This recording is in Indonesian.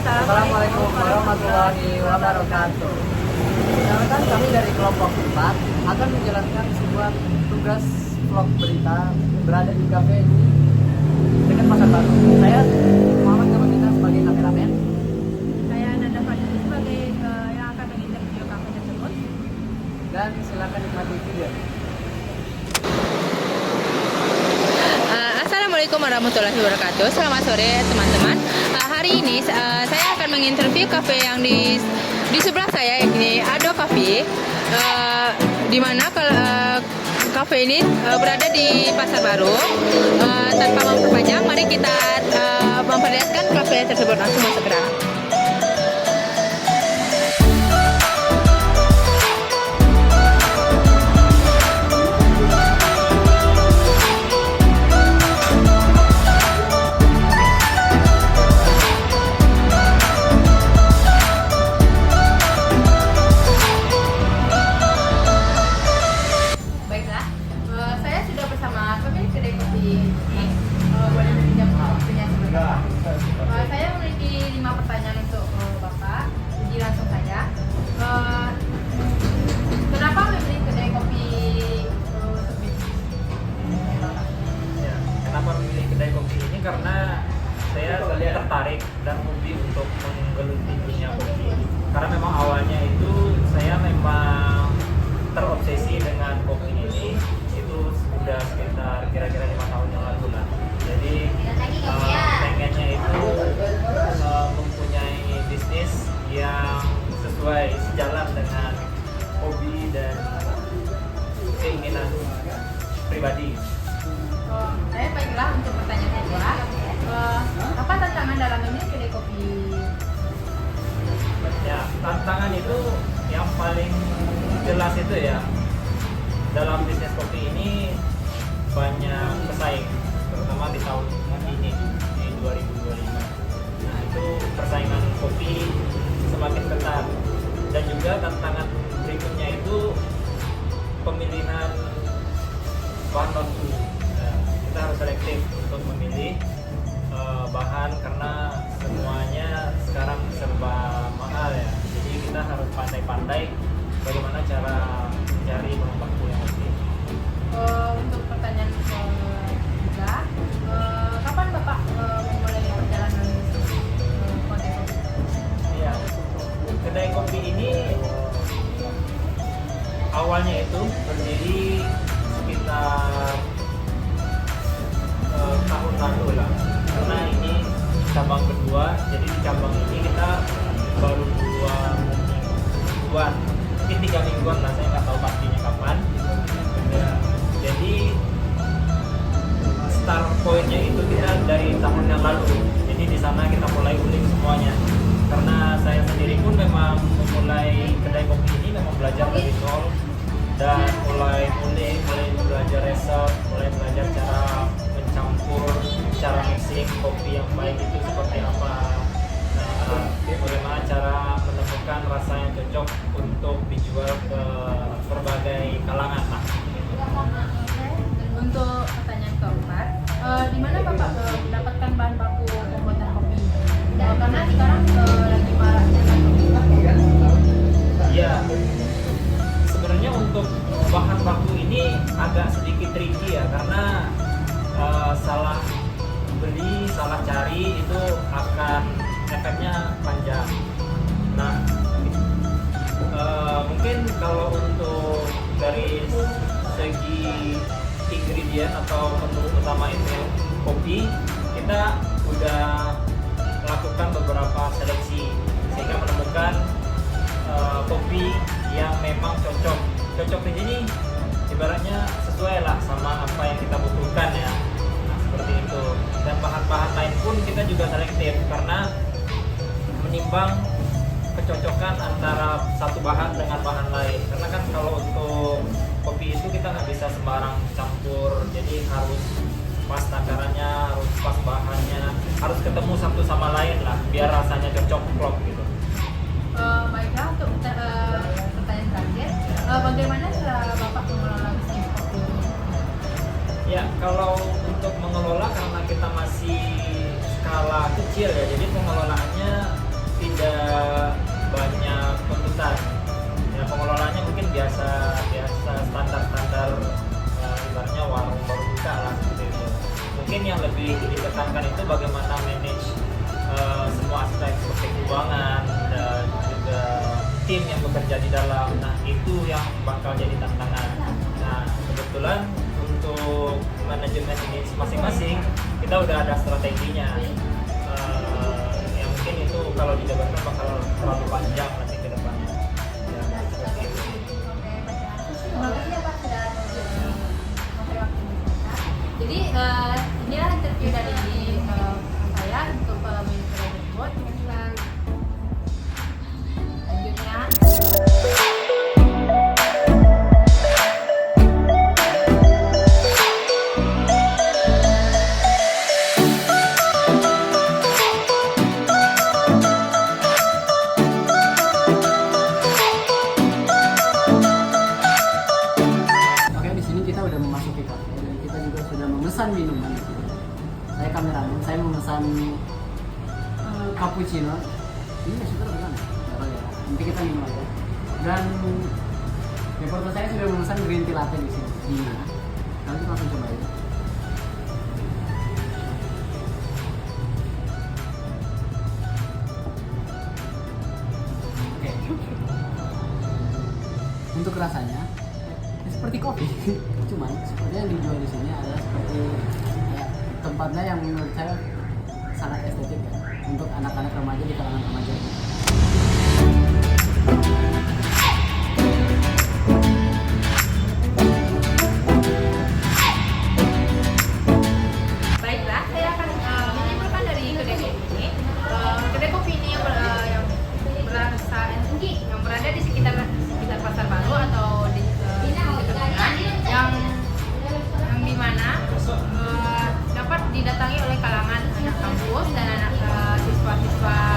Assalamualaikum warahmatullahi wabarakatuh. Perkenalkan kami dari kelompok 4 akan menjalankan sebuah tugas vlog berita berada di kafe ini dekat Pasar Baru. Saya Muhammad Kamarudin sebagai kameramen. Saya Nanda Fadli sebagai yang akan menginterview kafe tersebut. Dan silakan nikmati video. Assalamualaikum warahmatullahi wabarakatuh. Selamat sore teman-teman. Hari ini saya akan menginterview kafe yang di sebelah saya, ini Ado Cafe, di mana kafe ini berada di Pasar Baru. Tanpa memperpanjang, mari kita memperlihatkan kafe tersebut. Langsung masuk ke dalam. Saya sudah bersama pemilik kedai kopi ini. Boleh meminjam waktunya sebentar. Saya memiliki 5 pertanyaan untuk Bapak. Jadi langsung saja. Kenapa memilih kedai kopi Terbit? Ya, kenapa memilih kedai kopi ini? Karena saya tertarik dan hobi untuk menggeluti dunia kopi. Karena memang awalnya itu saya memang terobsesi dengan kopi ini. Itu sudah sekitar kira-kira 5 tahun yang lalu lah. Jadi pengennya itu mempunyai bisnis yang sesuai sejalan dengan hobi dan keinginan pribadi. Saya baiklah untuk pertanyaan kedua. Apa tantangan dalam memilih kedai kopi? Ya, tantangan itu yang paling jelas itu ya, dalam bisnis kopi ini banyak pesaing, terutama di tahun ini, di 2025. Nah, itu persaingan kopi semakin ketat. Dan juga tantangan berikutnya itu pemilihan bahan baku. Nah, kita harus selektif untuk memilih bahan karena semuanya sekarang serba mahal ya. Jadi kita harus pandai-pandai bagaimana cara mencari bahan baku yang oke. Untuk pertanyaan ketiga, kapan Bapak memulai perjalanan kedai kopi? Ya, kedai kopi ini awalnya itu berdiri sekitar tahun lalu lah. Karena ini cabang kedua, jadi di cabang ini kita baru 2 mingguan, mungkin 3 mingguan lah, saya nggak tahu pastinya kapan. Ya, jadi start pointnya itu kita dari tahun yang lalu. Jadi di sana kita mulai ulik semuanya. Karena saya sendiri pun memang memulai kedai kopi ini memang belajar dari nol dan mulai belajar resep, mulai belajar cara mencampur, cara mixing kopi yang baik itu seperti apa. Bagaimana cara menemukan rasa yang cocok untuk dijual ke berbagai kalangan lah. Untuk pertanyaan keempat, di mana Bapak mendapatkan bahan baku pembuatan kopi? Karena sekarang lagi maraknya kopi. Ya, sebenarnya untuk bahan baku ini agak sedikit tricky ya, karena salah beli, salah cari itu akan efeknya panjang. Nah, mungkin kalau untuk dari segi ingredient atau menu utama itu kopi, kita udah melakukan beberapa seleksi sehingga menemukan kopi yang memang cocok di sini, ibaratnya sesuai lah sama apa yang kita butuhkan ya. Nah, seperti itu. Dan bahan-bahan lain pun kita juga selektif karena menimbang kecocokan antara satu bahan dengan bahan lain. Karena kan kalau untuk kopi itu kita nggak bisa sembarang campur, jadi harus pas takarannya, harus pas bahannya, harus ketemu satu sama lain lah biar rasanya cocok klop gitu. Baiklah, untuk pertanyaan terakhir, bagaimana cara Bapak mengelola bisnis kopi? Ya, kalau untuk mengelola karena kita masih skala kecil ya, jadi pengelolaannya tim yang bekerja di dalam. Nah itu yang bakal jadi tantangan. Nah kebetulan untuk manajemen ini masing-masing kita udah ada strateginya. Yang mungkin itu kalau dijabarkan bakal terlalu panjang nanti ke depannya. Ya, seperti itu. Jadi inilah interview dari saya untuk Ministry Dashboard. Selanjutnya. Oke, di sini kita udah memasuki kafe dan kita juga sudah memesan minuman di sini. Saya kameramen, saya memesan cappuccino. Ini sudah bagaimana? Nggak tahu ya. Nanti kita minum aja. Dan reporter saya sudah memesan green tea latte di sini. Iya. Nanti kita langsung coba aja. Oke. Untuk rasanya ya seperti kopi, cuman sepertinya yang dijual di sini adalah seperti tempatnya yang menurut saya sangat estetik ya untuk anak-anak remaja di kalangan remaja. Baiklah, saya akan menyimpulkan dari kedai kopi ini. Kedai kopi ini yang berasa tinggi, yang berada di sekitar Pasar Baru atau di dekat yang dimana dapat didatangi oleh kalangan anak kampus dan anak siswa-siswa